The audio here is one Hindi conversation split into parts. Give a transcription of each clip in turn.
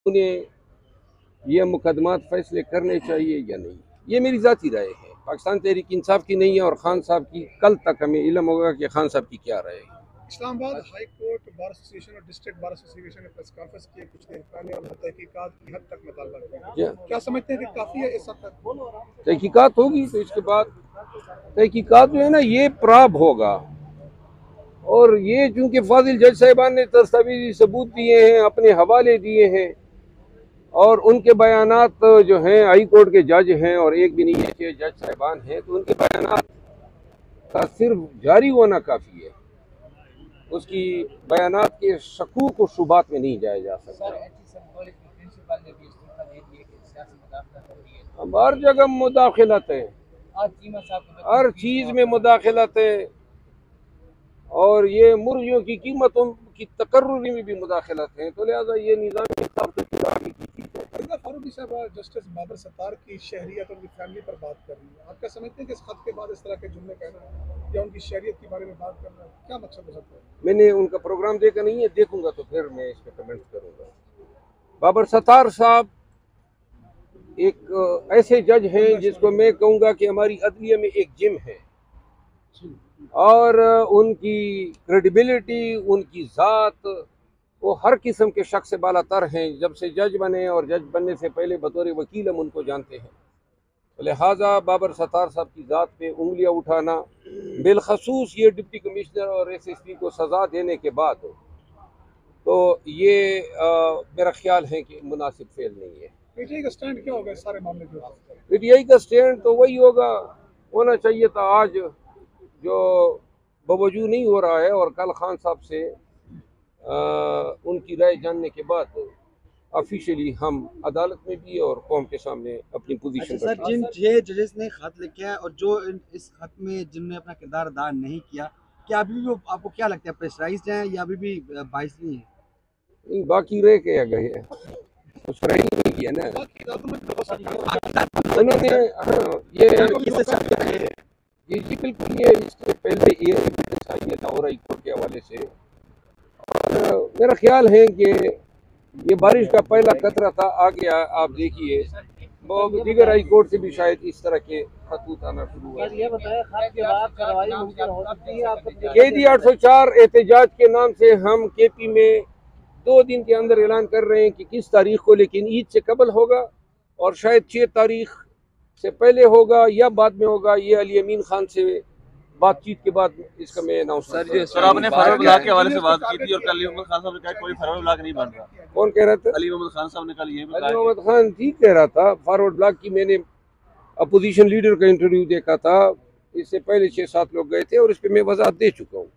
उन्हें ये मुकदमात फैसले करने चाहिए या नहीं, ये मेरी ज़ाती राय है। पाकिस्तान तहरीक इंसाफ की नहीं है और खान साहब की कल तक हमें इल्म होगा कि खान साहब की क्या राय है। Islamabad high court bar association और डिस्ट्रिक्ट बार एसोसिएशन ने प्रेस कॉन्फ्रेंस की कुछ देर पहले और तहकीकात की हद तक मुतालबा किया। क्या समझते हैं कि काफ़ी है इस हद तक? तहकीकात होगी तो इसके बाद तहकीकात जो है ना ये प्राब होगा, और ये चूंकि फाजिल जज साहिबान ने दस्तावेजी सबूत दिए हैं, अपने हवाले दिए हैं, और उनके बयानात जो हैं हाई कोर्ट के जज हैं और एक भी नहीं है कि जज साहिबान हैं, तो उनके बयानात का सिर्फ जारी होना काफ़ी है। उसकी बयानात के शकूक और शुबात में नहीं जाया जा सकता। अब हर जगह मुदाखलत है, हर चीज़ में मुदाखलत है, और ये मुर्गियों की कीमतों की तकर्रुरी में भी मुदाखलत है, तो लिहाजा ये निज़ाम इंसाफ के खिलाफ की चीज़ है। फारूकी साहब जस्टिस बाबर सत्तार की शहरियत और उनकी फैमिली पर बात कर रही है, आप क्या समझते हैं कि इस खत के बाद इस तरह के जुमले कहना या उनकी शहरियत के बारे में बात करना क्या मकसद हो सकता है? मैंने उनका प्रोग्राम देखा नहीं है, देखूंगा तो फिर मैं इस पर कमेंट करूंगा। बाबर सत्तार साहब एक ऐसे जज हैं जिसको मैं कहूँगा कि हमारी अदलिया में एक जिम है, और उनकी क्रेडिबिलिटी, उनकी ज़ात, वो हर किस्म के शख्स से बालातर हैं। जब से जज बने और जज बनने से पहले बतौर वकील हम उनको जानते हैं, तो लिहाजा बाबर सत्तार साहब की ज़ात पे उंगलियां उठाना, बिलखसूस ये डिप्टी कमिश्नर और एसएसपी को सज़ा देने के बाद, तो ये मेरा ख्याल है कि मुनासिब फेल नहीं है। पीटीआई का स्टैंड क्या होगा इस सारे मामले के बाद? पीटीआई का स्टैंड तो वही होना चाहिए था आज, जो बवजू नहीं हो रहा है, और कल खान साहब से उनकी राय जानने के बाद ऑफिशियली हम अदालत में भी और कौम के सामने अपनी पोजीशन सर, जिन 6 जजेस ने खत लिखे हैं और जो इस खत में जिनने अपना किरदार अदा नहीं किया, क्या अभी भी आपको क्या लगता है प्रेशराइज्ड हैं या अभी भी बाइस नहीं है? बाकी रह के गए हैं, कुछ रह ही नहीं किया ना उन्होंने। जी बिल्कुल, ये इससे पहले ये एविडेंस आई है लाहौर हाई कोर्ट के हवाले से, और मेरा ख्याल है कि ये बारिश का पहला कतरा था, आ गया। आप देखिए दीगर हाई कोर्ट से भी शायद इस तरह के खतूत आना शुरू हुआ। कैदी 804 एहतजाज के नाम से हम केपी में 2 दिन के अंदर ऐलान कर रहे हैं कि किस तारीख को, लेकिन ईद से कबल होगा, और शायद 6 तारीख से पहले होगा या बाद में होगा। ये अली अमीन खान से बातचीत के बाद इसका मैं अनाउंस। सर आपने फॉरवर्ड ब्लॉक के हवाले से बात की थी और कल अली मोहम्मद खान साहब ने कहा कोई फॉरवर्ड ब्लॉक नहीं बन रहा। कौन कह रहा था? अली मोहम्मद खान साहब ने कल ये अली मोहम्मद खान ठीक कह रहा था। फॉरवर्ड ब्लॉक की मैंने अपोजिशन लीडर का इंटरव्यू देखा था, इससे पहले 6-7 लोग गए थे और इस पर मैं वजाहत दे चुका हूँ।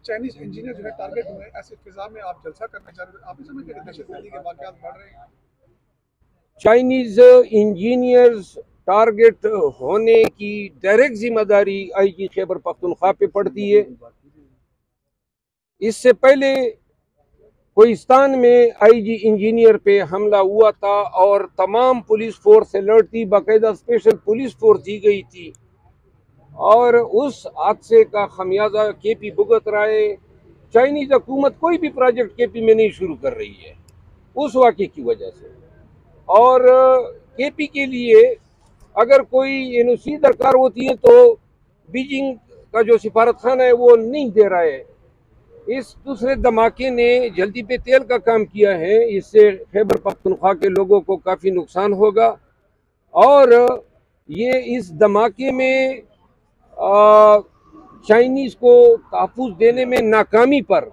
चाइनीज इंजीनियर जो है टारगेट हुए, ऐसे फिजा में आप जलसा करना चाह रहे हैं, आप नहीं समझते कि दहशतगर्दी के वाक़यात बढ़ रहे हैं? चाइनीज इंजीनियर्स टारगेट होने की डायरेक्ट जिम्मेदारी आईजी खैबर पख्तूनख्वा पे पड़ती है। इससे पहले कोहिस्तान में आईजी इंजीनियर पे हमला हुआ था और तमाम पुलिस फोर्स अलर्ट थी, बाकायदा स्पेशल पुलिस फोर्स दी गई थी, और उस हादसे का खमियाजा केपी भुगत रहा है। चाइनीज हुकूमत कोई भी प्रोजेक्ट केपी में नहीं शुरू कर रही है उस वाक़े की वजह से, और केपी के लिए अगर कोई एनओसी दरकार होती है तो बीजिंग का जो सिफारत खाना है वो नहीं दे रहा है। इस दूसरे धमाके ने जल्दी पे तेल का काम किया है, इससे खैबर पख्तूनख्वा के लोगों को काफ़ी नुकसान होगा, और ये इस धमाके में चाइनीज़ को तहफ़्फ़ुज़ देने में नाकामी पर,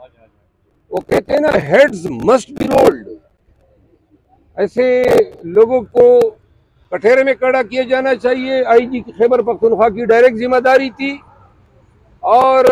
वो कहते हैं ना, हेड्स मस्ट बी रोल्ड, ऐसे लोगों को कठेरे में खड़ा किया जाना चाहिए। आईजी खैबर पख्तूनख्वा की डायरेक्ट जिम्मेदारी थी, और